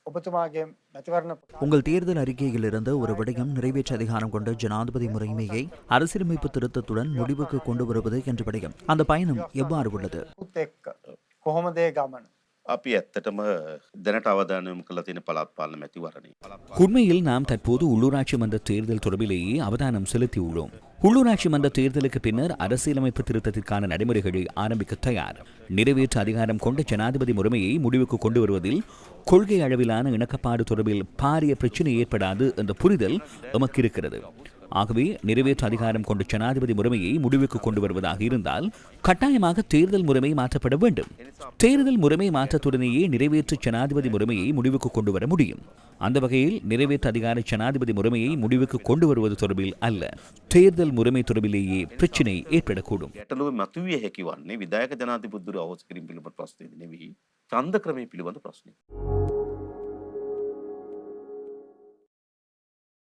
ඔබතුමාගේ මැතිවරණ உங்கள் தேர்தல் அறிக்கையில் இருந்த ஒரு விடயம் நிறைவேற்ற அதிகாரம் கொண்ட ஜனாதிபதி முறைமையை அரசியலமைப்பு திருத்தத்துடன் முடிவுக்கு கொண்டு வருவது என்ற விடயம். அந்த பயணம் எவ்வாறு உள்ளது? පුත් එක්ක කොහොමද ඒ ගමන? අපි ඇත්තටම දැනට අවධානය යොමු කරලා තියෙන පළාත් පාලන මැතිවරණය. உண்மையில் நாம் தற்போது உள்ளூராட்சி மன்ற தேர்தல் தொடர்பிலேயே அவதானம் செலுத்தியுள்ளோம். உள்ளூராட்சி மன்ற தேர்தலுக்கு பின்னர் அரசியலமைப்பு திருத்தத்திற்கான நடைமுறைகளை ஆரம்பிக்க தயார். நிறைவேற்று அதிகாரம் கொண்ட ஜனாதிபதி முறைமையை முடிவுக்கு கொண்டு வருவதில் கொள்கை அளவிலான இணக்கப்பாடு தொடர்பில் பாரிய பிரச்சினை ஏற்படாது என்ற புரிதல் எமக்கு இருக்கிறது. ஆகவே நிறைவேற்று அதிகாரம் கொண்ட ஜனாதிபதி முறைமையை முடிவுக்கு கொண்டு வருவதாக இருந்தால் கட்டாயமாக தேர்தல் முறைமை மாற்றப்பட வேண்டும். தேர்தல் முறைமை மாற்றத்துடனேயே நிறைவேற்று ஜனாதிபதி முறைமையை முடிவுக்கு கொண்டு வர முடியும். அந்த வகையில் நிறைவேற்று அதிகார ஜனாதிபதி முறைமையை முடிவுக்கு கொண்டு வருவது தொடர்பில் அல்ல, தேர்தல் முறைமை தொடர்பிலேயே பிரச்சினை ஏற்படக்கூடும். ගැටලුව මතුවිය හැකි වන්නේ විධායක ජනාධිපතිවරු අවශ්‍ය කිරීම පිළිබඳ ප්‍රශ්නයද නෙවෙයි ඡන්ද ක්‍රමය පිළිබඳ ප්‍රශ්නය.